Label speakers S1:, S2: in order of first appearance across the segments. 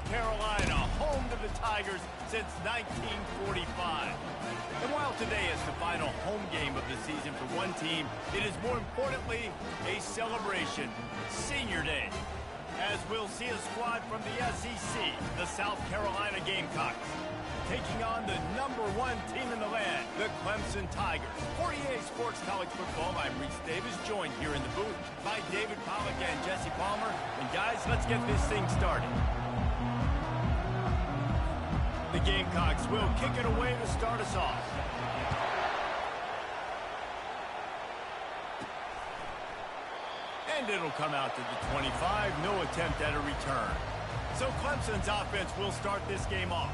S1: Carolina, home to the Tigers since 1945. And while today is the final home game of the season for one team, it is more importantly a celebration, Senior Day, as we'll see a squad from the SEC, the South Carolina Gamecocks, taking on the #1 team in the land, the Clemson Tigers. For EA Sports College Football, I'm Reese Davis, joined here in the booth by David Pollack and Jesse Palmer. And guys, let's get this thing started. The Gamecocks will kick it away to start us off. And it'll come out to the 25, no attempt at a return. So Clemson's offense will start this game off.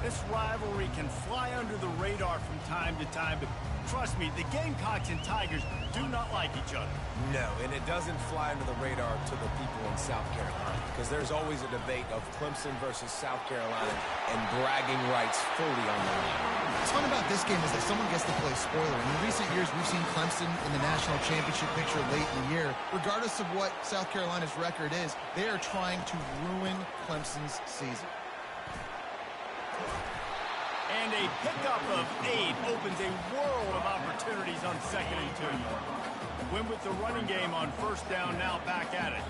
S1: This rivalry can fly under the radar from time to time, but trust me, the Gamecocks and Tigers do not like each other.
S2: No, and it doesn't fly under the radar to the people in South Carolina, because there's always a debate of Clemson versus South Carolina and bragging rights fully on the line.
S3: What's fun about this game is that someone gets to play spoiler. In recent years, we've seen Clemson in the national championship picture late in the year. Regardless of what South Carolina's record is, they are trying to ruin Clemson's season.
S1: And a pickup of 8 opens a world of opportunities on 2nd and 2. Win with the running game on 1st down, now back at it.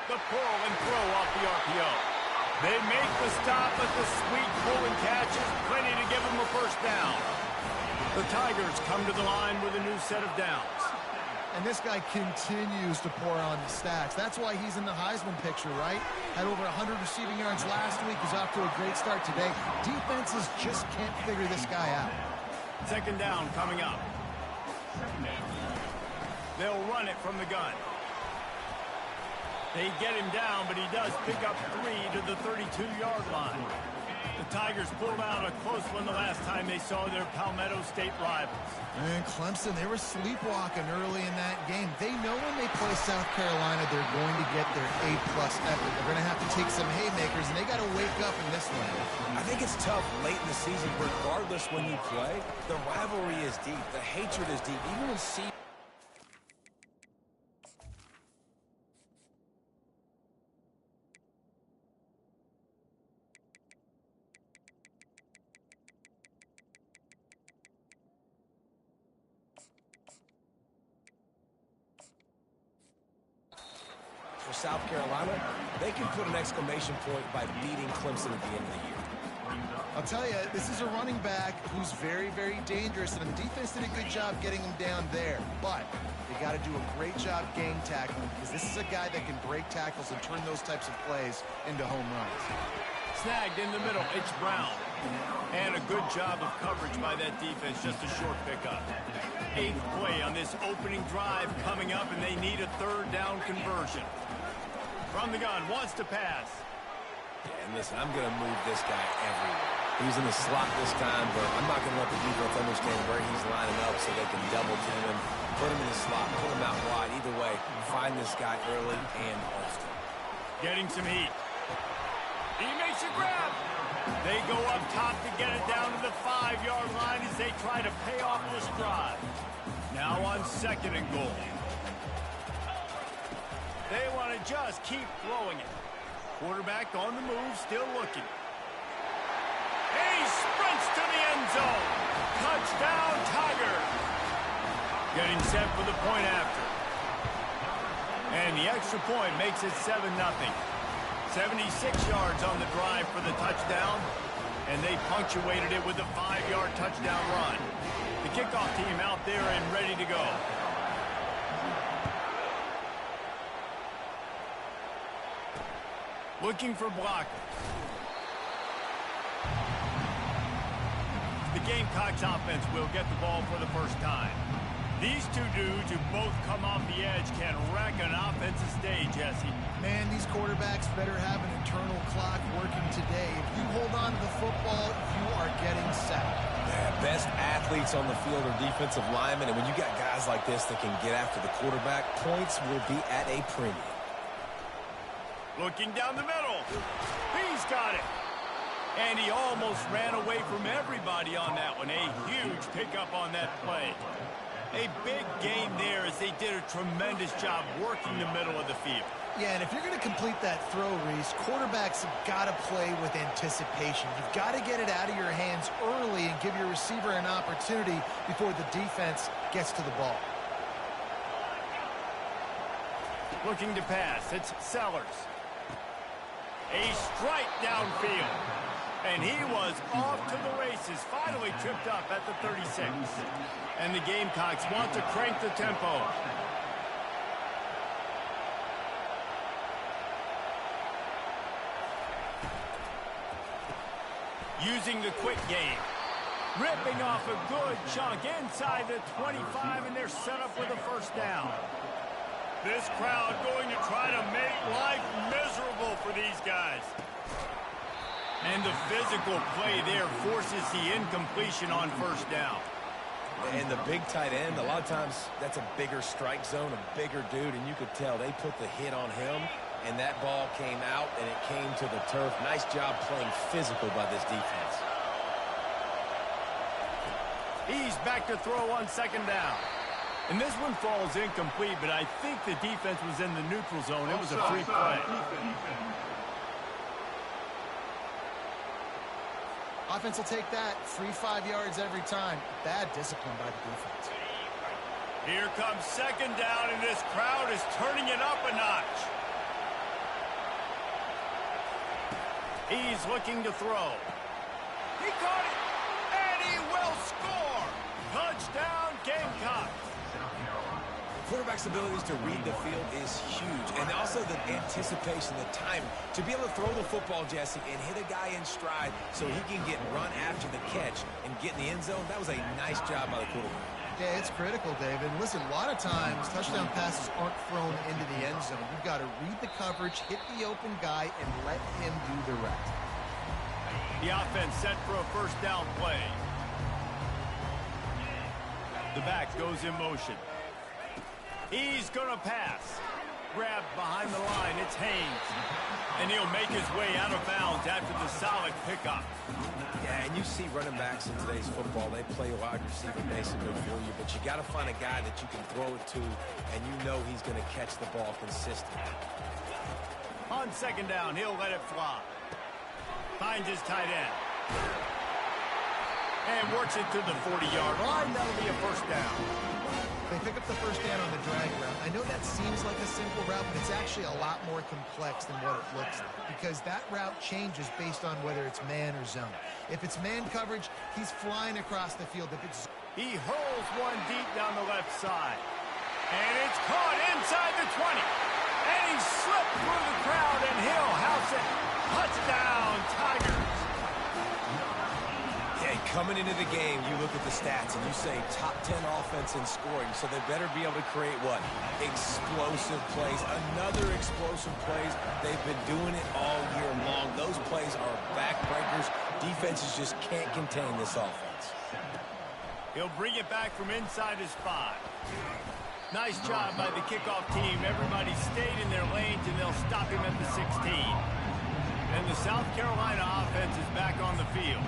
S1: The pull and throw off the RPO. They make the stop, but the sweet pull and catch is plenty to give them a 1st down. The Tigers come to the line with a new set of downs.
S3: And this guy continues to pour on the stats. That's why he's in the Heisman picture, right? Had over 100 receiving yards last week. He's off to a great start today. Defenses just can't figure this guy out.
S1: 2nd down coming up. They'll run it from the gun. They get him down, but he does pick up 3 to the 32-yard line. The Tigers pulled out a close one the last time they saw their Palmetto State rivals.
S3: And Clemson, they were sleepwalking early in that game. They know when they play South Carolina, they're going to get their A-plus effort. They're going to have to take some haymakers, and they got to wake up in this one.
S2: I think it's tough late in the season, regardless when you play. The rivalry is deep. The hatred is deep. Even when for South Carolina, they can put an exclamation point by beating Clemson at the end of the year.
S3: I'll tell you, this is a running back who's very, very dangerous, and the defense did a good job getting him down there. But they got to do a great job gang tackling, because this is a guy that can break tackles and turn those types of plays into home runs.
S1: Snagged in the middle, it's Brown. And a good job of coverage by that defense, just a short pickup. 8th play on this opening drive coming up, and they need a 3rd down conversion. From the gun, wants to pass.
S2: Yeah, and listen, I'm going to move this guy everywhere. He's in the slot this time, but I'm not going to let the defense understand where he's lining up so they can double team him, put him in the slot, put him out wide. Either way, find this guy early and often.
S1: Getting some heat. He makes a grab. They go up top to get it down to the 5-yard line as they try to pay off this drive. Now on 2nd and goal. They want to just keep throwing it. Quarterback on the move, still looking. He sprints to the end zone. Touchdown, Tigers. Getting set for the point after. And the extra point makes it 7-0. 76 yards on the drive for the touchdown. And they punctuated it with a 5-yard touchdown run. The kickoff team out there and ready to go. Looking for blockers. The Gamecocks offense will get the ball for the 1st time. These two dudes who both come off the edge can wreck an offensive stage, Jesse.
S3: Man, these quarterbacks better have an internal clock working today. If you hold on to the football, you are getting sacked.
S2: Yeah, best athletes on the field are defensive linemen, and when you got guys like this that can get after the quarterback, points will be at a premium.
S1: Looking down the middle. He's got it. And he almost ran away from everybody on that one. A huge pickup on that play. A big gain there as they did a tremendous job working the middle of the field.
S3: Yeah, and if you're going to complete that throw, Reese, quarterbacks have got to play with anticipation. You've got to get it out of your hands early and give your receiver an opportunity before the defense gets to the ball.
S1: Looking to pass, it's Sellers. A strike downfield. And he was off to the races, finally tripped up at the 36. And the Gamecocks want to crank the tempo. Using the quick game. Ripping off a good chunk inside the 25, and they're set up with a first down. This crowd going to try to make life miserable for these guys. And the physical play there forces the incompletion on first down.
S2: And the big tight end, a lot of times that's a bigger strike zone, a bigger dude, and you could tell they put the hit on him, and that ball came out, and it came to the turf. Nice job playing physical by this defense.
S1: He's back to throw on second down. And this one falls incomplete, but I think the defense was in the neutral zone. It was a free play.
S3: Offense will take that. Free 5 yards every time. Bad discipline by the defense.
S1: Here comes second down, and this crowd is turning it up a notch. He's looking to throw. He caught it, and he will score. Touchdown, Gamecocks.
S2: Quarterback's abilities to read the field is huge, and also the anticipation, the time to be able to throw the football, Jesse, and hit a guy in stride so he can get run after the catch and get in the end zone. That was a nice job by the quarterback.
S3: Yeah, it's critical, David. Listen, a lot of times touchdown passes aren't thrown into the end zone. You've got to read the coverage, hit the open guy, and let him do the rest.
S1: The offense set for a first down play. The back goes in motion. He's going to pass. Grabbed behind the line. It's Haynes. And he'll make his way out of bounds after the solid pickup.
S2: Yeah, and you see running backs in today's football, they play wide receiver basically for you, but you got to find a guy that you can throw it to, and you know he's going to catch the ball consistently.
S1: On second down, he'll let it fly. Finds his tight end. And works it to the 40-yard line. That'll be a first down.
S3: They pick up the first down on the drag route. I know that seems like a simple route, but it's actually a lot more complex than what it looks like, because that route changes based on whether it's man or zone. If it's man coverage, he's flying across the field. If it's...
S1: He hurls one deep down the left side. And it's caught inside the 20. And he slipped through the crowd, and he'll house it. Touchdown, Tigers.
S2: Coming into the game, you look at the stats and you say top 10 offense in scoring, so they better be able to create what? Explosive plays. Another explosive plays. They've been doing it all year long. Those plays are backbreakers. Defenses just can't contain this offense.
S1: He'll bring it back from inside his 5. Nice job by the kickoff team. Everybody stayed in their lanes, and they'll stop him at the 16. And the South Carolina offense is back on the field.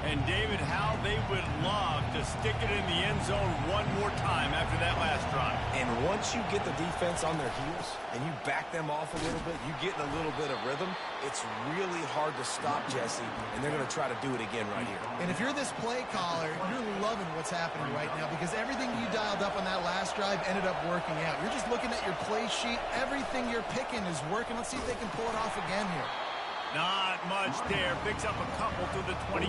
S1: And, David, how they would love to stick it in the end zone one more time after that last drive.
S2: And once you get the defense on their heels and you back them off a little bit, you get in a little bit of rhythm, it's really hard to stop, Jesse, and they're going to try to do it again right here.
S3: And if you're this play caller, you're loving what's happening right now, because everything you dialed up on that last drive ended up working out. You're just looking at your play sheet. Everything you're picking is working. Let's see if they can pull it off again here.
S1: Not much there. Picks up a couple to the 22.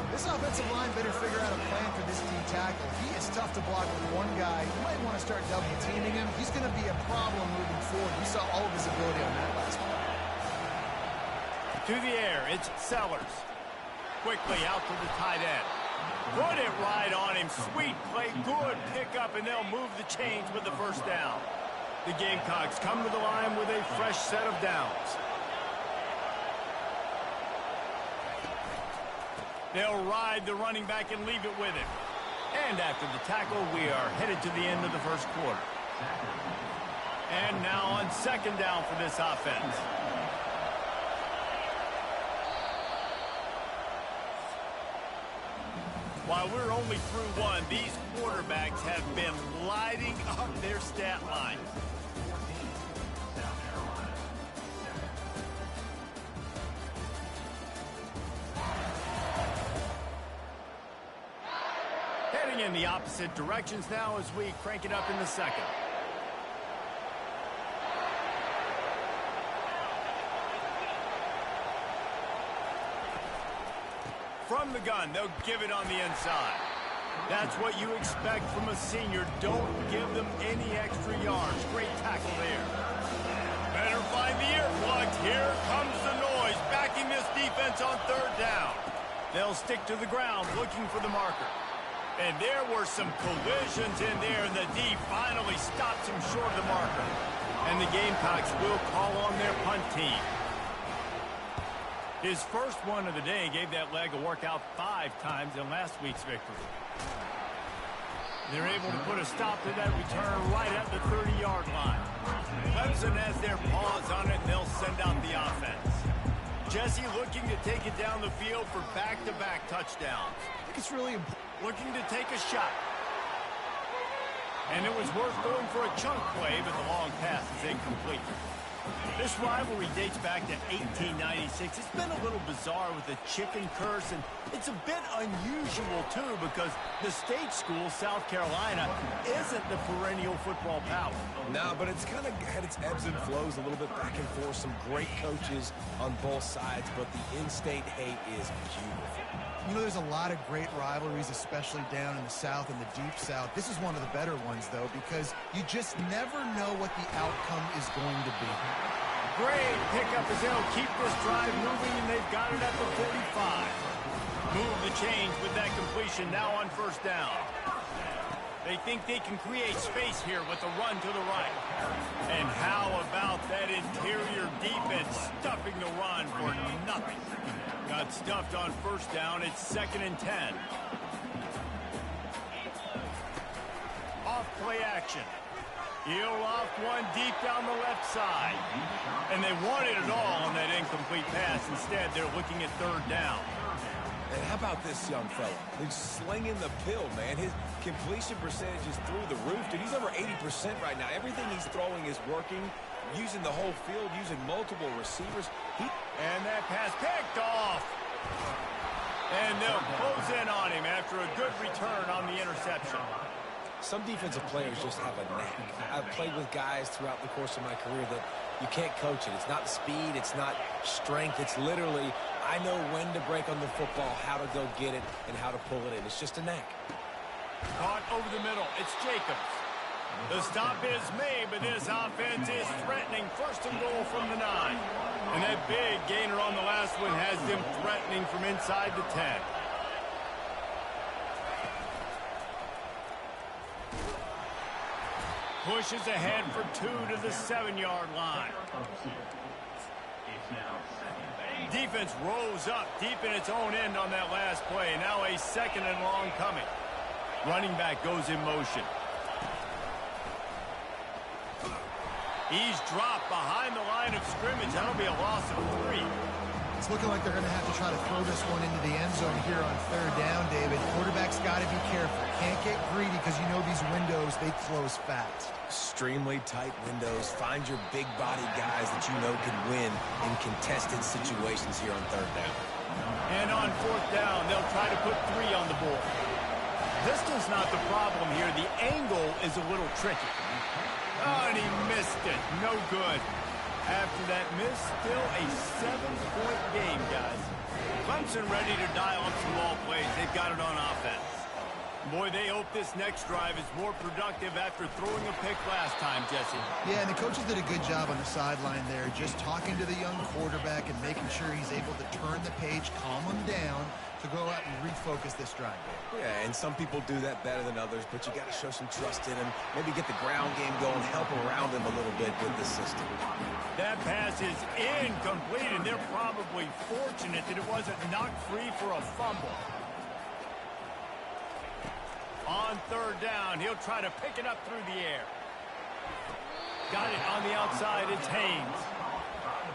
S3: This offensive line better figure out a plan for this D tackle. He is tough to block with one guy. You might want to start double teaming him. He's going to be a problem moving forward. We saw all of his ability on that last one.
S1: To the air, it's Sellers. Quickly out to the tight end. Put it right on him. Sweet play, good pickup, and they'll move the chains with the first down. The Gamecocks come to the line with a fresh set of downs. They'll ride the running back and leave it with him. And after the tackle, we are headed to the end of the first quarter. And now on second down for this offense. While we're only through one, these quarterbacks have been lighting up their stat line. Heading in the opposite directions now as we crank it up in the second. From the gun, they'll give it on the inside. That's what you expect from a senior. Don't give them any extra yards. Great tackle there. Better find the earplugs. Here comes the noise, backing this defense on third down. They'll stick to the ground, looking for the marker. And there were some collisions in there, and the D finally stops him short of the marker. And the Gamecocks will call on their punt team. His first one of the day gave that leg a workout 5 times in last week's victory. They're able to put a stop to that return right at the 30-yard line. Clemson has their paws on it, and they'll send out the offense. Jesse looking to take it down the field for back-to-back touchdowns.
S3: I think it's really important.
S1: Looking to take a shot. And it was worth going for a chunk play, but the long pass is incomplete. This rivalry dates back to 1896. It's been a little bizarre with the chicken curse, and it's a bit unusual, too, because the state school, South Carolina, isn't the perennial football power.
S2: No, but it's kind of had its ebbs and flows a little bit back and forth. Some great coaches on both sides, but the in-state hate is beautiful.
S3: You know, there's a lot of great rivalries, especially down in the South and the Deep South. This is one of the better ones, though, because you just never know what the outcome is going to be.
S1: Great pickup as they'll keep this drive moving, and they've got it at the 45. Move the change with that completion now on first down. They think they can create space here with a run to the right. And how about that interior defense stuffing the run for nothing? Got stuffed on first down. It's 2nd and 10. Off play action. He'll loft one deep down the left side. And they wanted it all on that incomplete pass. Instead, they're looking at third down.
S2: And how about this young fella? He's slinging the pill, man. His completion percentage is through the roof. Dude, he's over 80% right now. Everything he's throwing is working. Using the whole field, using multiple receivers.
S1: And that pass picked off. And they'll close in on him after a good return on the interception.
S2: Some defensive players just have a knack. I've played with guys throughout the course of my career that you can't coach it. It's not speed. It's not strength. It's literally, I know when to break on the football, how to go get it, and how to pull it in. It's just a knack.
S1: Caught over the middle. It's Jacobs. The stop is made, but this offense is threatening. 1st and goal from the 9. And that big gainer on the last one has them threatening from inside the 10. Pushes ahead for 2 to the 7-yard line. Defense rose up deep in its own end on that last play. Now a 2nd and long coming. Running back goes in motion. He's dropped behind the line of scrimmage. That'll be a loss of 3.
S3: It's looking like they're going to have to try to throw this one into the end zone here on third down, David. Quarterback's got to be careful. Can't get greedy because you know these windows, they close fast.
S2: Extremely tight windows. Find your big body guys that you know can win in contested situations here on third down.
S1: And on fourth down, they'll try to put 3 on the board. Distance not the problem here. The angle is a little tricky. Oh, and he missed it. No good. After that miss, still a 7-point game, guys. Clemson ready to dial up some ball plays. They've got it on offense. Boy, they hope this next drive is more productive after throwing a pick last time, Jesse.
S3: Yeah, and the coaches did a good job on the sideline there, just talking to the young quarterback and making sure he's able to turn the page, calm him down, to go out and refocus this drive.
S2: Yeah, and some people do that better than others, but you got to show some trust in him. Maybe get the ground game going, help around him a little bit with the system.
S1: That pass is incomplete, and they're probably fortunate that it wasn't knocked free for a fumble. On third down, he'll try to pick it up through the air. Got it on the outside, it's Haynes.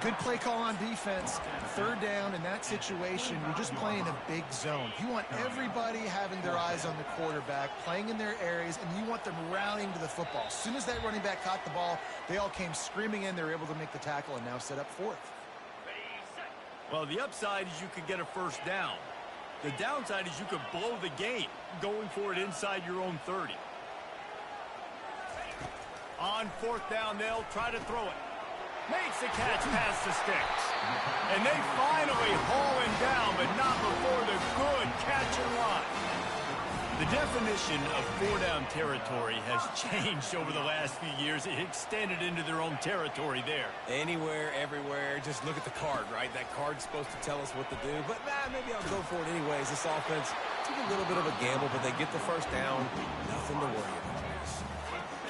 S3: Good play call on defense. Third down in that situation, you're just playing a big zone. You want everybody having their eyes on the quarterback, playing in their areas, and you want them rallying to the football. As soon as that running back caught the ball, they all came screaming in. They were able to make the tackle and now set up fourth.
S1: Well, the upside is you could get a first down. The downside is you could blow the game going for it inside your own 30. On fourth down, they'll try to throw it. Makes the catch past the sticks. And they finally haul him down, but not before the good catch and run. The definition of four-down territory has changed over the last few years. It extended into their own territory there.
S2: Anywhere, everywhere, just look at the card, right? That card's supposed to tell us what to do, but maybe I'll go for it anyways. This offense took a little bit of a gamble, but they get the first down. Nothing to worry about.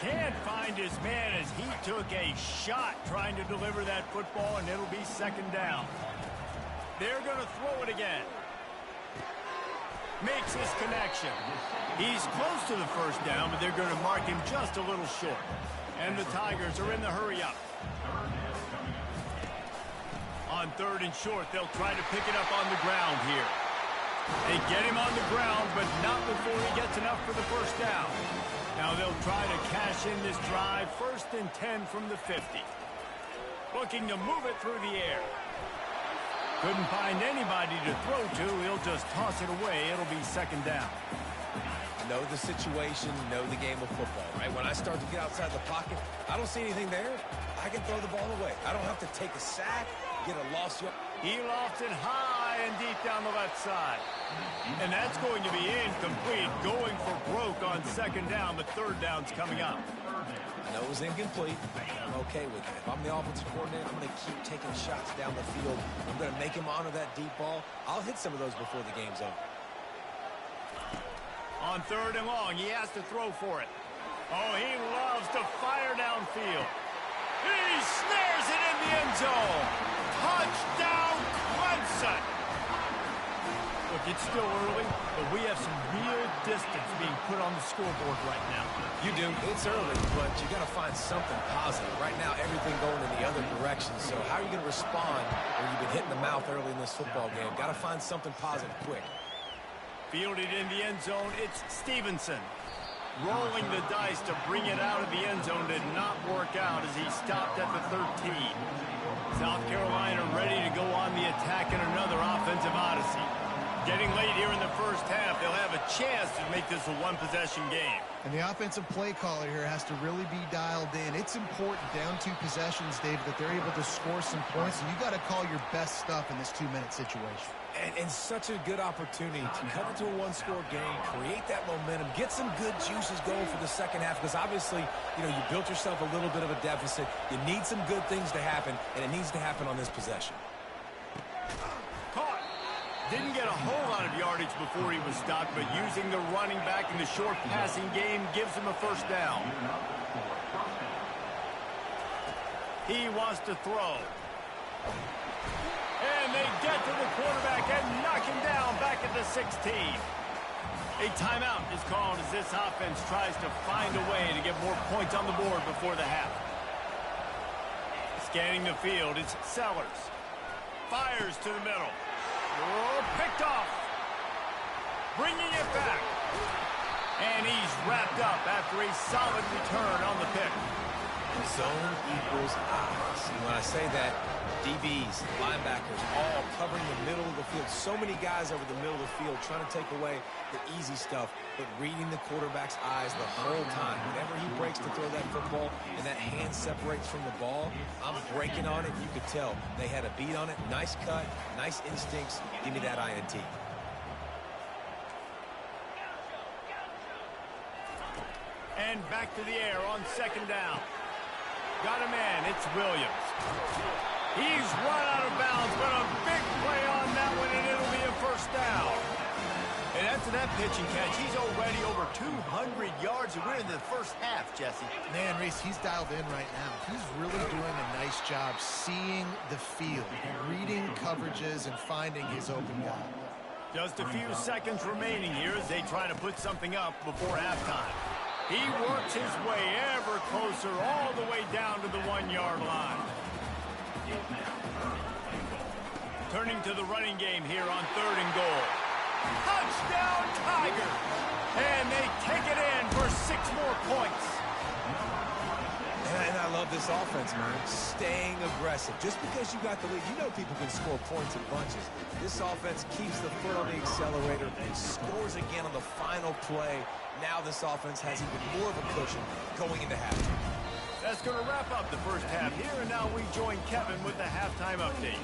S1: Can't find his man as he took a shot trying to deliver that football, and it'll be second down. They're going to throw it again. Makes his connection. He's close to the first down, but they're going to mark him just a little short. And the Tigers are in the hurry-up. On third and short, they'll try to pick it up on the ground here. They get him on the ground, but not before he gets enough for the first down. Now they'll try to cash in this drive. First and 10 from the 50. Looking to move it through the air. Couldn't find anybody to throw to. He'll just toss it away. It'll be second down.
S2: Know the situation, know the game of football, right? When I start to get outside the pocket, I don't see anything there. I can throw the ball away. I don't have to take a sack, get a loss.
S1: He lofts it high and deep down the left side. And that's going to be incomplete. Going for broke on second down, but third down's coming up.
S2: I know it was incomplete. I'm okay with it. If I'm the offensive coordinator, I'm going to keep taking shots down the field. I'm going to make him honor that deep ball. I'll hit some of those before the game's over.
S1: On third and long, he has to throw for it. Oh, he loves to fire downfield. He snares it in the end zone. Touchdown, Clemson. Look, it's still early, but we have some real distance being put on the scoreboard right now.
S2: You do. It's early, but you got to find something positive. Right now, everything going in the other direction. So how are you going to respond when you've been hit in the mouth early in this football game? Got to find something positive quick.
S1: Fielded in the end zone, it's Stevenson. Rolling the dice to bring it out of the end zone did not work out as he stopped at the 13. South Carolina ready to go on the attack in another offensive odyssey. Getting late here in the first half, they'll have a chance to make this a one-possession game.
S3: And the offensive play caller here has to really be dialed in. It's important down 2 possessions, David, that they're able to score some points, and you got to call your best stuff in this 2-minute situation.
S2: And such a good opportunity to cut into a one-score game, create that momentum, get some good juices going for the second half, because obviously, you built yourself a little bit of a deficit. You need some good things to happen, and it needs to happen on this possession.
S1: Caught. Didn't get a whole lot of yardage before he was stopped, but using the running back in the short passing game gives him a first down. He wants to throw. And they get to the quarterback and knock him down back at the 16. A timeout is called as this offense tries to find a way to get more points on the board before the half. Scanning the field, it's Sellers. Fires to the middle. Oh, picked off. Bringing it back. And he's wrapped up after a solid return on the pick.
S2: Zone equals eyes. And when I say that, DBs, linebackers, all covering the middle of the field. So many guys over the middle of the field trying to take away the easy stuff, but reading the quarterback's eyes the whole time. Whenever he breaks to throw that football and that hand separates from the ball, I'm breaking on it. You could tell they had a beat on it. Nice cut, nice instincts. Give me that INT.
S1: And back to the air on second down. Got a man, it's Williams. He's run out of bounds, but a big play on that one, and it'll be a first down. And after that pitch and catch, he's already over 200 yards, and we're in the first half, Jesse.
S3: Man, Reese, he's dialed in right now. He's really doing a nice job seeing the field, reading coverages, and finding his open guy.
S1: Just a few seconds remaining here as they try to put something up before halftime. He works his way ever closer all the way down to the 1-yard line. Turning to the running game here on 3rd and goal. Touchdown, Tigers! And they take it in for 6 more points.
S2: And I love this offense, man. Staying aggressive. Just because you got the lead, you know people can score points in bunches. This offense keeps the foot on the accelerator and scores again on the final play. Now this offense has even more of a cushion going into halftime.
S1: That's going to wrap up the first half here, and now we join Kevin with the halftime update.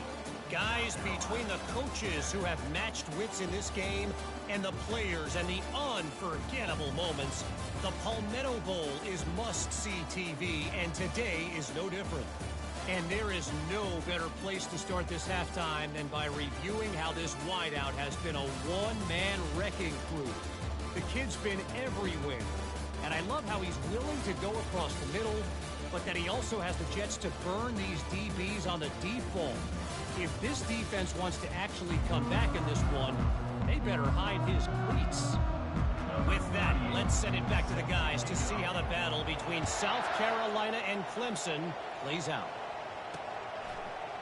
S4: Guys, between the coaches who have matched wits in this game and the players and the unforgettable moments, the Palmetto Bowl is must-see TV, and today is no different. And there is no better place to start this halftime than by reviewing how this wideout has been a one-man wrecking crew. The kid's been everywhere, and I love how he's willing to go across the middle, but that he also has the jets to burn these DBs on the deep ball. If this defense wants to actually come back in this one, they better hide his cleats. With that, let's send it back to the guys to see how the battle between South Carolina and Clemson plays out.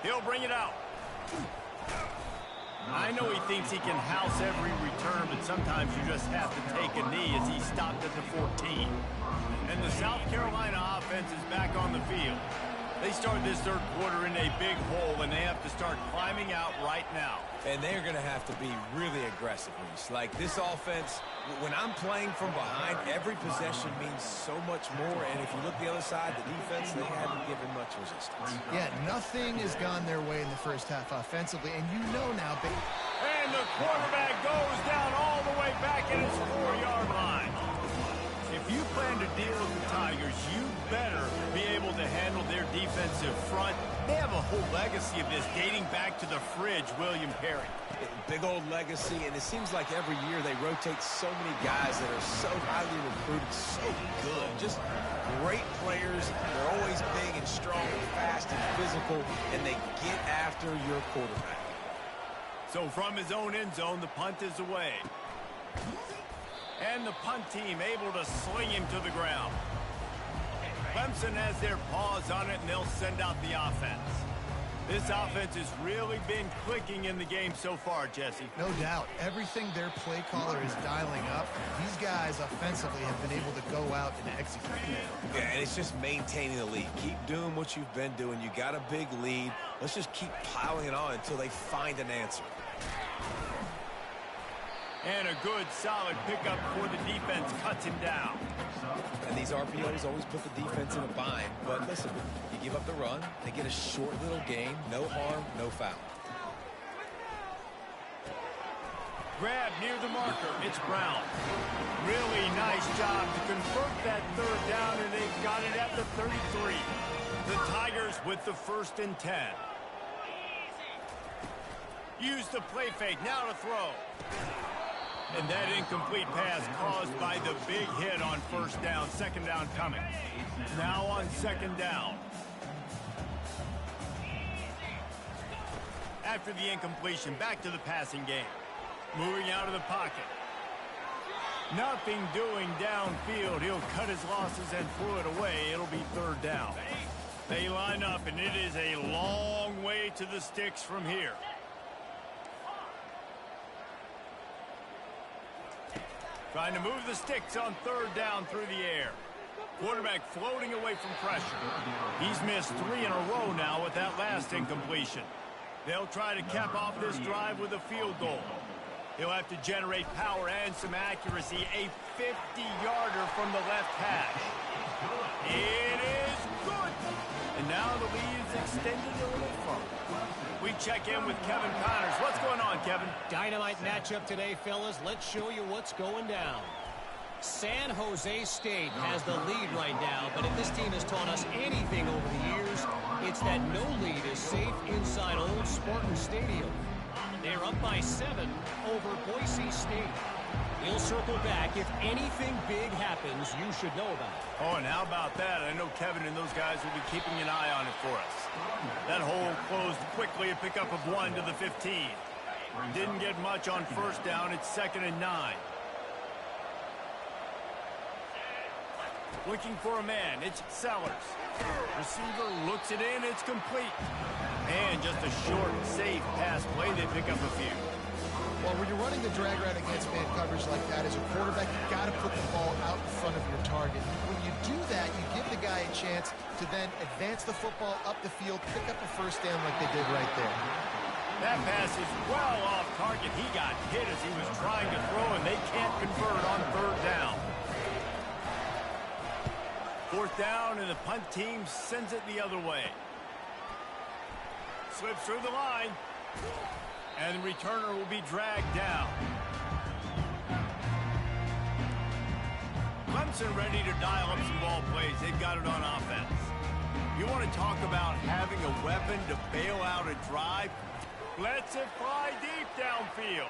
S1: He'll bring it out. I know he thinks he can house every return, but sometimes you just have to take a knee as he stopped at the 14. And the South Carolina offense is back on the field. They start this 3rd quarter in a big hole, and they have to start climbing out right now.
S2: And they're going to have to be really aggressive, Reese. Like this offense, when I'm playing from behind, every possession means so much more. And if you look the other side, the defense, they haven't given much resistance.
S3: Yeah, nothing has gone their way in the first half offensively, and you know now,
S1: And the quarterback goes down all the way back at his 4-yard line. If you plan to deal with the Tigers, you better be able to handle their defensive front. They have a whole legacy of this dating back to the fridge, William Perry.
S2: Big old legacy, and it seems like every year they rotate so many guys that are so highly recruited, so good. Just great players. They're always big and strong and fast and physical, and they get after your quarterback.
S1: So from his own end zone, the punt is away. And the punt team able to sling him to the ground. Clemson has their paws on it, and they'll send out the offense. This offense has really been clicking in the game so far, Jesse.
S3: no doubt, everything their play caller is dialing up, these guys offensively have been able to go out and execute.
S2: Yeah, and it's just maintaining the lead. Keep doing what you've been doing. You got a big lead. Let's just keep piling it on until they find an answer.
S1: And a good, solid pickup for the defense cuts him down.
S2: And these RPOs always put the defense in a bind. But listen, you give up the run, they get a short little gain, no harm, no foul.
S1: Grab near the marker. It's Brown. Really nice job to convert that 3rd down, and they've got it at the 33. The Tigers with the 1st and 10. Use the play fake. Now to throw. And that incomplete pass caused by the big hit on 1st down. 2nd down coming. Now on 2nd down. After the incompletion, back to the passing game. Moving out of the pocket. Nothing doing downfield. He'll cut his losses and throw it away. It'll be 3rd down. They line up, and it is a long way to the sticks from here. Trying to move the sticks on 3rd down through the air. Quarterback floating away from pressure. He's missed 3 in a row now with that last incompletion. They'll try to cap off this drive with a field goal. He'll have to generate power and some accuracy. A 50-yarder from the left hash. It is good. And now the lead is extended a little further. We check in with Kevin Connors. What's going on, Kevin?
S4: Dynamite matchup today, fellas. Let's show you what's going down. San Jose State has the lead right now, but if this team has taught us anything over the years, it's that no lead is safe inside old Spartan Stadium. They're up by 7 over Boise State. We'll circle back. If anything big happens, you should know about it.
S1: Oh, and how about that? I know Kevin and those guys will be keeping an eye on it for us. That hole closed quickly, a pickup of 1 to the 15. Didn't get much on 1st down. It's 2nd and 9. Looking for a man, it's Sellers. Receiver looks it in, it's complete. And just a short, safe pass play, they pick up a few.
S3: Well, when you're running the drag route against man coverage like that, as a quarterback, you've got to put the ball out in front of your target. When you do that, you give the guy a chance to then advance the football up the field, pick up a first down like they did right there.
S1: That pass is well off target. He got hit as he was trying to throw, and they can't convert on third down. Fourth down, and the punt team sends it the other way. Slips through the line. And the returner will be dragged down. Clemson ready to dial up some ball plays. They've got it on offense. You want to talk about having a weapon to bail out a drive? Lets it fly deep downfield.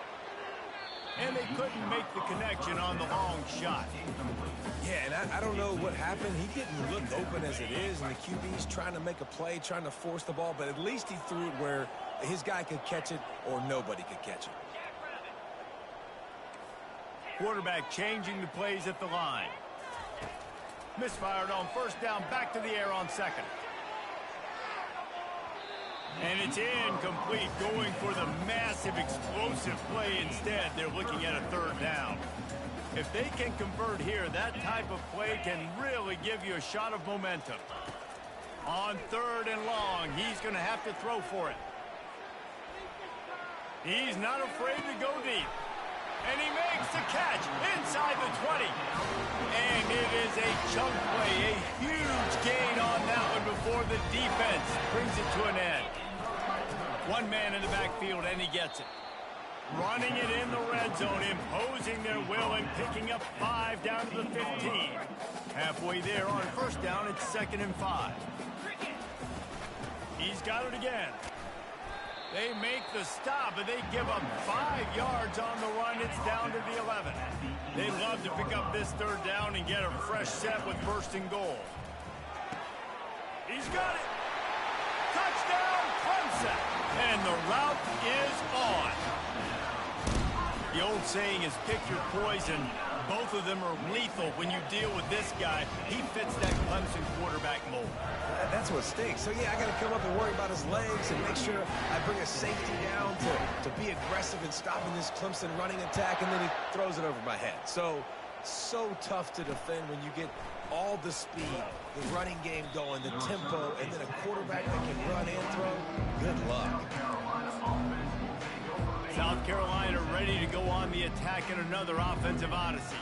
S1: And they couldn't make the connection on the long shot.
S2: Yeah, and I don't know what happened. He didn't look open as it is, and the QB's trying to make a play, trying to force the ball, but at least he threw it where his guy could catch it or nobody could catch it.
S1: Quarterback changing the plays at the line. Misfired on first down, back to the air on second. And it's incomplete, going for the massive explosive play instead. They're looking at a third down. If they can convert here, that type of play can really give you a shot of momentum. On third and long, he's going to have to throw for it. He's not afraid to go deep. And he makes the catch inside the 20. And it is a chunk play, a huge gain on that one before the defense brings it to an end. One man in the backfield, and he gets it. Running it in the red zone, imposing their will and picking up 5 down to the 15. Halfway there on first down, it's 2nd and 5. He's got it again. They make the stop, but they give up 5 yards on the run. It's down to the 11. They'd love to pick up this third down and get a fresh set with first and goal. He's got it. Touchdown, Clemson. And the route is on. The old saying is pick your poison. Both of them are lethal when you deal with this guy. He fits that Clemson quarterback mold.
S2: That's what stinks. So, yeah, I got to come up and worry about his legs and make sure I bring a safety down to be aggressive in stopping this Clemson running attack, and then he throws it over my head. So tough to defend when you get all the speed, the running game going, the tempo, and then a quarterback that can run and throw. Good luck.
S1: South Carolina ready to go on the attack in another offensive odyssey.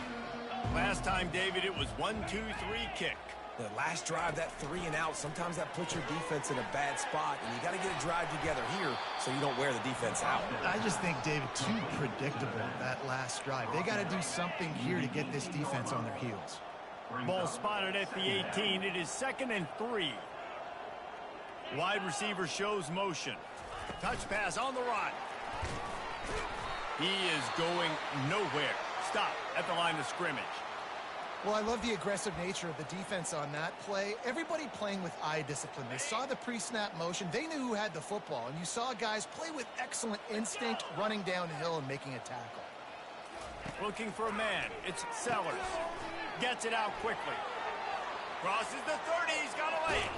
S1: Last time, David, it was 1-2-3 kick.
S2: The last drive, that 3 and out, sometimes that puts your defense in a bad spot, and you got to get a drive together here so you don't wear the defense out.
S3: I just think, David, too predictable, that last drive. They got to do something here to get this defense on their heels.
S1: Ball spotted at the 18. It is 2nd and 3. Wide receiver shows motion. Touch pass on the run. He is going nowhere. Stop at the line of scrimmage.
S3: Well, I love the aggressive nature of the defense on that play. Everybody playing with eye discipline. They saw the pre-snap motion. They knew who had the football. And you saw guys play with excellent instinct, running downhill and making a tackle.
S1: Looking for a man. It's Sellers. Gets it out quickly. Crosses the 30. He's got a lane.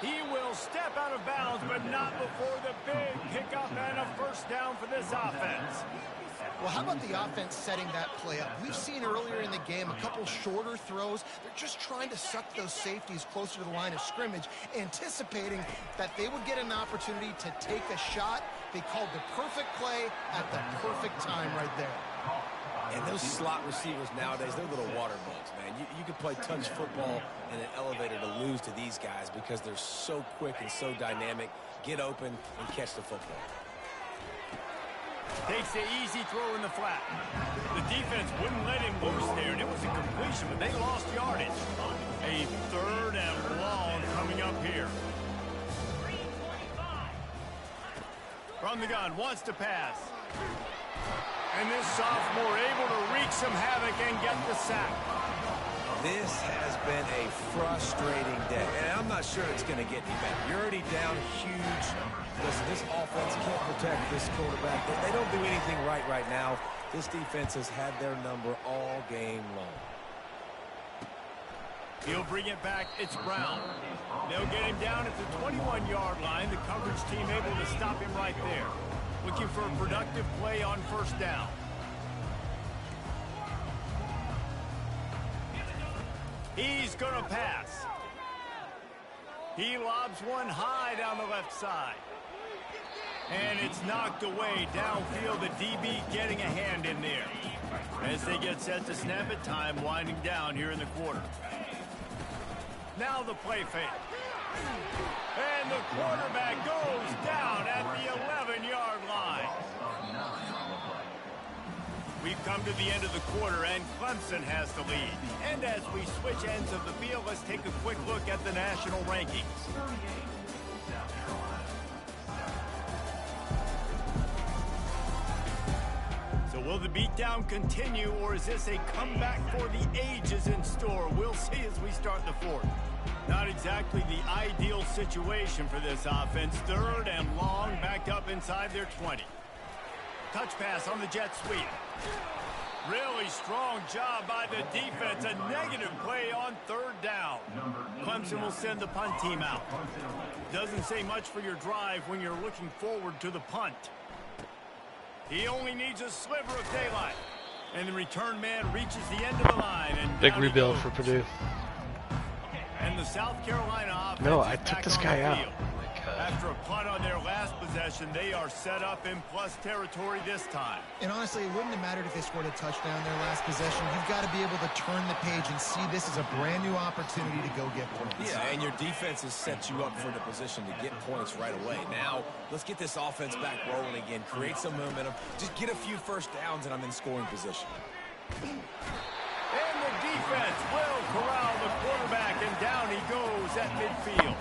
S1: He will step out of bounds, but not before the big pickup and a first down for this offense.
S3: Well, how about the offense setting that play up? We've seen earlier in the game a couple shorter throws. They're just trying to suck those safeties closer to the line of scrimmage, anticipating that they would get an opportunity to take a shot. They called the perfect play at the perfect time right there.
S2: And those slot receivers nowadays, they're little water bugs, man. You can play touch football in an elevator to lose to these guys because they're so quick and so dynamic. Get open and catch the football.
S1: Takes the easy throw in the flat. The defense wouldn't let him loose there, and it was a completion, but they lost yardage. A 3rd and long coming up here. From the gun, wants to pass. And this sophomore able to wreak some havoc and get the sack.
S2: This has been a frustrating day, and I'm not sure it's going to get any better. You're already down huge. Listen, this offense can't protect this quarterback. They don't do anything right now. This defense has had their number all game long.
S1: He'll bring it back. It's Brown. They'll get him down at the 21-yard line. The coverage team able to stop him right there. Looking for a productive play on first down. He's going to pass. He lobs one high down the left side. And it's knocked away downfield. The DB getting a hand in there. As they get set to snap it, time winding down here in the quarter. Now the play fake. And the quarterback goes down at the 11-yard line. We've come to the end of the quarter, and Clemson has the lead. And as we switch ends of the field, let's take a quick look at the national rankings. So will the beatdown continue, or is this a comeback for the ages in store? We'll see as we start the fourth. Not exactly the ideal situation for this offense. 3rd and long, backed up inside their 20. Touch pass on the jet sweep. Really strong job by the defense. A negative play on 3rd down. Clemson will send the punt team out. Doesn't say much for your drive when you're looking forward to the punt. He only needs a sliver of daylight. And the return man reaches the end of the line. And
S5: big rebuild for Purdue.
S1: And the South Carolina offense
S5: No, I took this guy out.
S1: After a punt on their last possession, they are set up in plus territory this time.
S3: And honestly, it wouldn't have mattered if they scored a touchdown their last possession. You've got to be able to turn the page and see this as a brand new opportunity to go get points.
S2: Yeah, and your defense has set you up for the position to get points right away. Now, let's get this offense back rolling again. Create some momentum. Just get a few first downs, and I'm in scoring position.
S1: And the defense will corral the quarterback, and down he goes at midfield.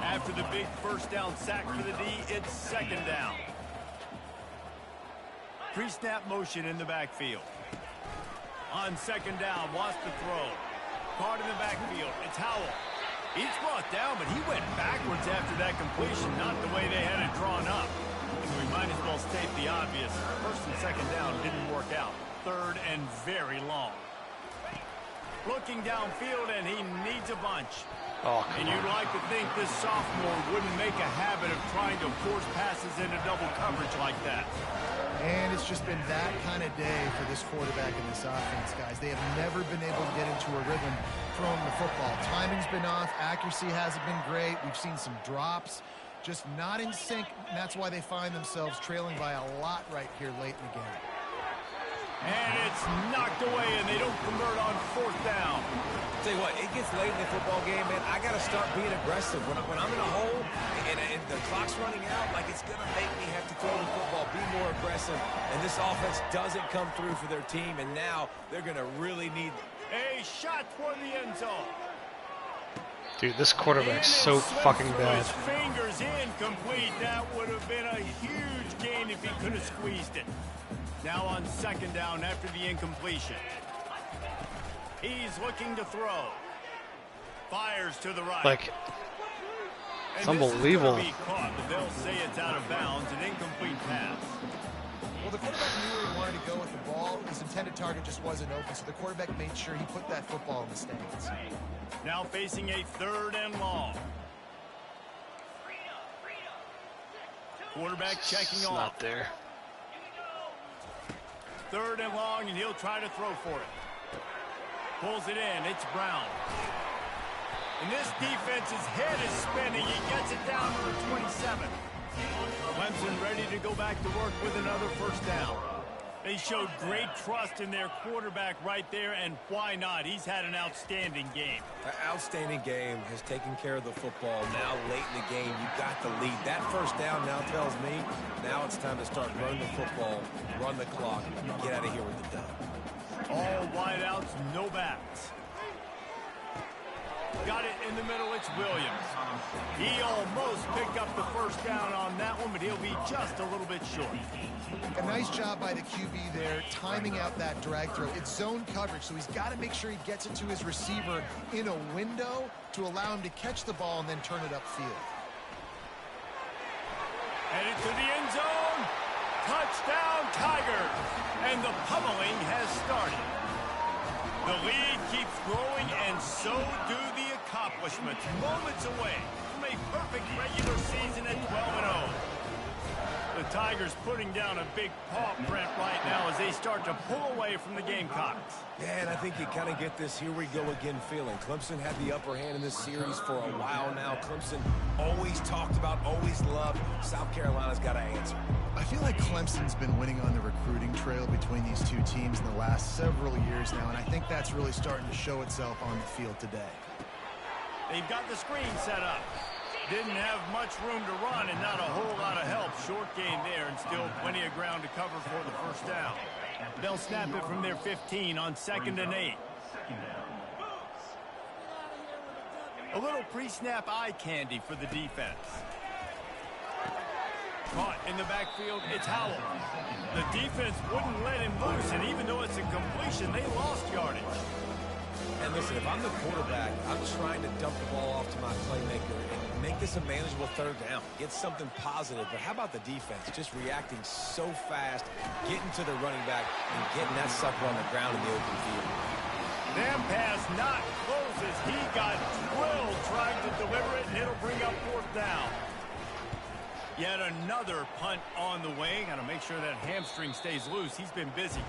S1: After the big first down sack for the D, it's 2nd down. Pre-snap motion in the backfield. On 2nd down, wants to throw. Caught in the backfield. It's Howell. He's brought down, but he went backwards after that completion, not the way they had it drawn up. So we might as well state the obvious. 1st and 2nd down didn't work out. 3rd and very long. Looking downfield, and he needs a bunch.
S5: Oh,
S1: and you'd like to think this sophomore wouldn't make a habit of trying to force passes into double coverage like that.
S3: And it's just been that kind of day for this quarterback and this offense, guys. They have never been able to get into a rhythm throwing the football. Timing's been off. Accuracy hasn't been great. We've seen some drops. Just not in sync, and that's why they find themselves trailing by a lot right here late in the game.
S1: And it's knocked away, and they don't convert on 4th down.
S2: Tell you what, it gets late in the football game, man. I got to start being aggressive. When I'm in a hole and the clock's running out, like it's going to make me have to throw the football, be more aggressive. And this offense doesn't come through for their team, and now they're going to really need
S1: a shot for the end zone.
S5: dude, this quarterback's so fucking bad.
S1: His fingers incomplete. That would have been a huge gain if he could have squeezed it. Now on 2nd down after the incompletion. He's looking to throw. Fires to the right.
S5: Like, it's unbelievable.
S1: Be caught, but they'll say it's out of bounds, an incomplete pass.
S3: Well, the quarterback knew where he wanted to go with the ball. His intended target just wasn't open, so the quarterback made sure he put that football in the stands.
S1: Now facing a 3rd and long. Quarterback checking off.
S5: Not there.
S1: 3rd and long, and he'll try to throw for it. Pulls it in. It's Brown. And this defense's head is spinning. He gets it down to the 27. Clemson ready to go back to work with another first down. They showed great trust in their quarterback right there, and why not? He's had an outstanding game.
S2: An outstanding game, has taken care of the football. Now late in the game, you got the lead. That first down now tells me now it's time to start running the football, run the clock, and get out of here with the dub.
S1: All wideouts, no backs. Got it in the middle, it's Williams. He almost picked up the first down on that one, but he'll be just a little bit short.
S3: A nice job by the QB there, timing out that drag throw. It's zone coverage, so he's got to make sure he gets it to his receiver in a window to allow him to catch the ball and then turn it upfield.
S1: Headed to the end zone. Touchdown, Tigers. And the pummeling has started. The lead keeps growing, and so do the accomplishments. Moments away from a perfect regular season at 12-0. The Tigers putting down a big paw print right now as they start to pull away from the Gamecocks.
S2: Yeah, and I think you kind of get this here we go again feeling. Clemson had the upper hand in this series for a while now. Clemson always talked about, always loved. South Carolina's got to answer.
S3: I feel like Clemson's been winning on the recruiting trail between these two teams in the last several years now, and I think that's really starting to show itself on the field today.
S1: They've got the screen set up. Didn't have much room to run and not a whole lot of help. Short game there and still plenty of ground to cover for the first down. They'll snap it from their 15 on 2nd and 8. A little pre-snap eye candy for the defense. Caught in the backfield, it's Howell. The defense wouldn't let him loose, and even though it's a completion, they lost yardage.
S2: And listen, if I'm the quarterback, I'm trying to dump the ball off to my playmaker and make this a manageable 3rd down. Get something positive. But how about the defense? Just reacting so fast, getting to the running back, and getting that sucker on the ground in the open field.
S1: That pass not close as he got drilled trying to deliver it, and it'll bring up 4th down. Yet another punt on the way. Got to make sure that hamstring stays loose. He's been busy.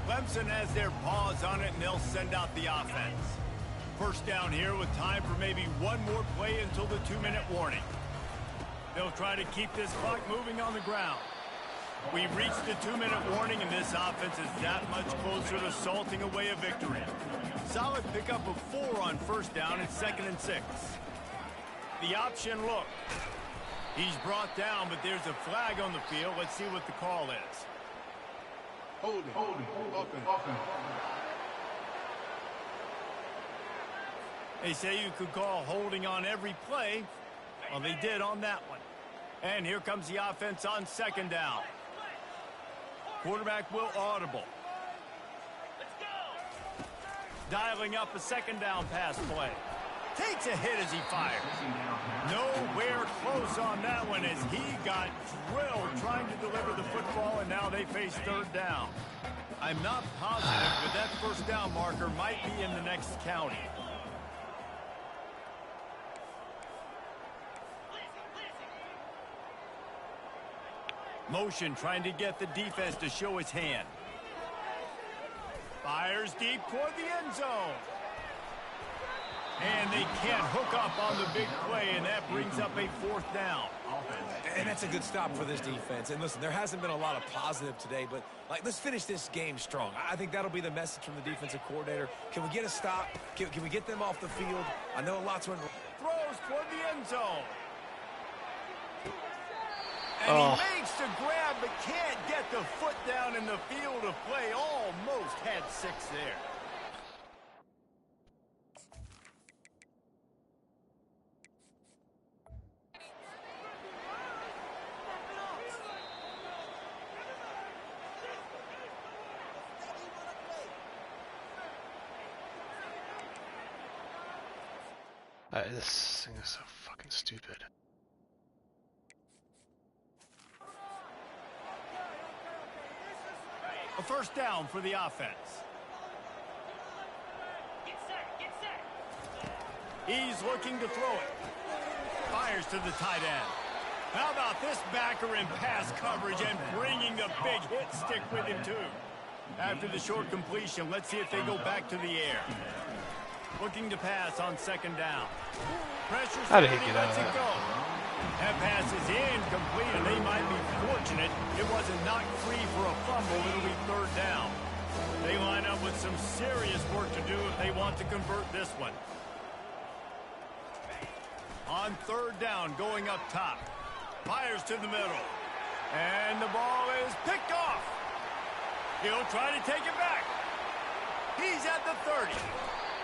S1: Clemson has their paws on it, and they'll send out the offense. First down here with time for maybe one more play until the 2-minute warning. They'll try to keep this clock moving on the ground. We've reached the 2-minute warning, and this offense is that much closer to salting away a victory. Solid pickup of 4 on 1st down and 2nd and 6. The option look. He's brought down, but there's a flag on the field. Let's see what the call is.
S6: Holding.
S1: They say you could call holding on every play. Well, they did on that one. And here comes the offense on 2nd down. Quarterback will audible. Dialing up a 2nd down pass play. Takes a hit as he fires. Nowhere close on that one as he got drilled trying to deliver the football, and now they face 3rd down. I'm not positive, but that 1st down marker might be in the next county. Motion trying to get the defense to show his hand. Fires deep toward the end zone. And they can't hook up on the big play, and that brings up a 4th down.
S2: And that's a good stop for this defense. And listen, there hasn't been a lot of positive today, but let's finish this game strong. I think that'll be the message from the defensive coordinator. Can we get a stop? Can we get them off the field? I know a lot's went.
S1: Throws toward the end zone. And he makes the grab, but can't get the foot down in the field of play. Almost had 6 there.
S5: This thing is so fucking stupid.
S1: A 1st down for the offense.
S7: Get set.
S1: He's looking to throw it. Fires to the tight end. How about this backer in pass coverage and bringing the big hit stick with him too? After the short completion, let's see if they go back to the air. Looking to pass on 2nd down. Pressure.
S5: How did he get out of
S1: it
S5: that?
S1: go. That pass is incomplete, and they might be fortunate it wasn't knocked free for a fumble. It'll be 3rd down. They line up with some serious work to do if they want to convert this one. On 3rd down, going up top. Fires to the middle. And the ball is picked off. He'll try to take it back. He's at the 30.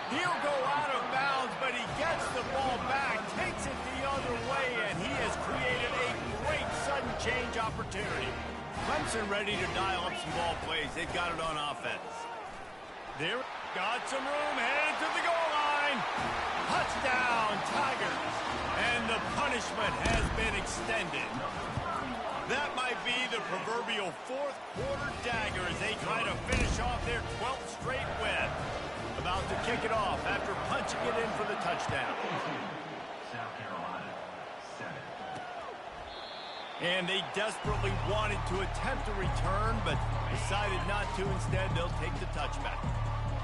S1: He'll go out of bounds, but he gets the ball back, takes it the other way, and he has created a great sudden change opportunity. Clemson ready to dial up some ball plays. They've got it on offense. There, got some room, headed to the goal line. Touchdown, Tigers. And the punishment has been extended. That might be the proverbial fourth quarter dagger as they try to finish off their 12th straight win. About to kick it off after punching it in for the touchdown.
S7: South Carolina, 7.
S1: And they desperately wanted to attempt a return, but decided not to. Instead, they'll take the touchback.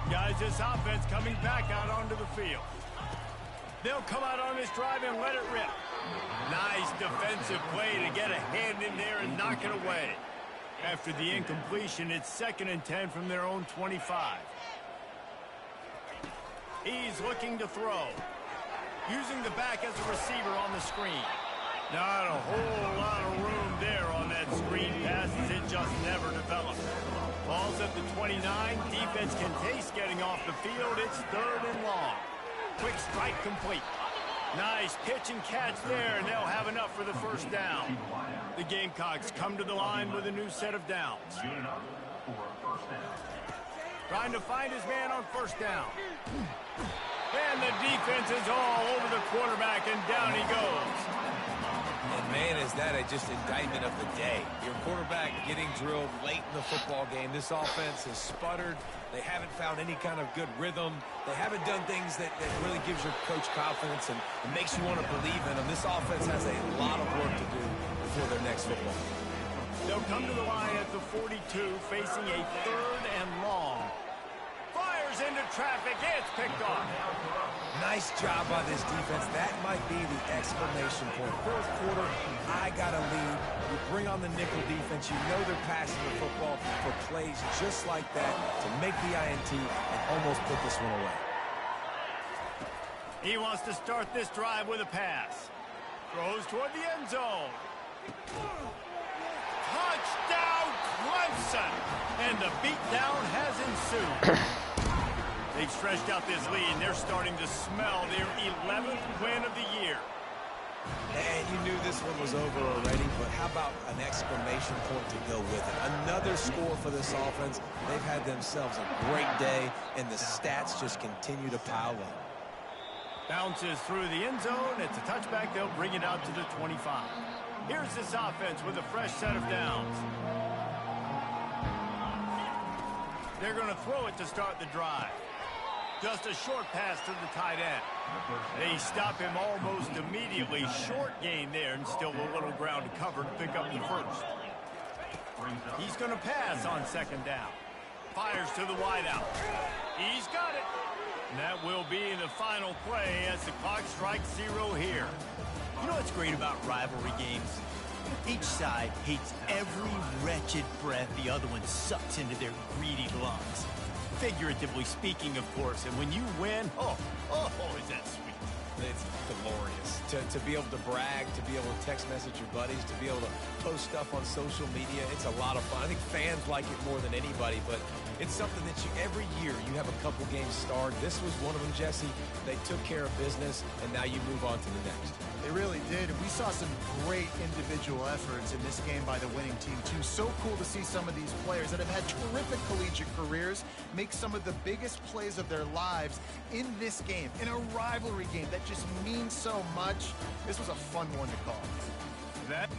S1: Guys, this offense coming back out onto the field. They'll come out on this drive and let it rip. Nice defensive play to get a hand in there and knock it away. After the incompletion, it's 2nd and 10 from their own 25. He's looking to throw. Using the back as a receiver on the screen. Not a whole lot of room there on that screen pass as it just never developed. Ball's at the 29. Defense can taste getting off the field. It's 3rd and long. Quick strike complete. Nice pitch and catch there, and they'll have enough for the first down. The Gamecocks come to the line with a new set of downs. Trying to find his man on first down. And the defense is all over the quarterback, and down he goes.
S2: And man, is that just indictment of the day. Your quarterback getting drilled late in the football game. This offense has sputtered. They haven't found any kind of good rhythm. They haven't done things that really gives your coach confidence and makes you want to believe in them. This offense has a lot of work to do before their next football game.
S1: They'll come to the line at the 42, facing a 3rd and long. Fires into traffic. It's picked off.
S2: Nice job by this defense. That might be the exclamation point. 4th quarter, I got a lead. You bring on the nickel defense. You know they're passing the football for plays just like that to make the INT and almost put this one away.
S1: He wants to start this drive with a pass. Throws toward the end zone. Touchdown, Clemson! And the beatdown has ensued. They've stretched out this lead, and they're starting to smell their 11th win of the year.
S2: And you knew this one was over already, but how about an exclamation point to go with it? Another score for this offense. They've had themselves a great day, and the stats just continue to pile up.
S1: Bounces through the end zone. It's a touchback. They'll bring it out to the 25. Here's this offense with a fresh set of downs. They're going to throw it to start the drive. Just a short pass to the tight end. They stop him almost immediately. Short gain there, and still a little ground to cover to pick up the first. He's going to pass on 2nd down. Fires to the wideout. He's got it. And that will be the final play as the clock strikes 0 here. You know what's great about rivalry games? Each side hates every wretched breath the other one sucks into their greedy lungs. Figuratively speaking, of course, and when you win, oh, is that sweet.
S2: It's glorious to be able to brag, to be able to text message your buddies, to be able to post stuff on social media. It's a lot of fun. I think fans like it more than anybody, but it's something that every year you have a couple games starred. This was one of them, Jesse. They took care of business, and now you move on to the next.
S3: They really did. And we saw some great individual efforts in this game by the winning team, too. So cool to see some of these players that have had terrific collegiate careers make some of the biggest plays of their lives in this game, in a rivalry game that just means so much. This was a fun one to call.
S1: That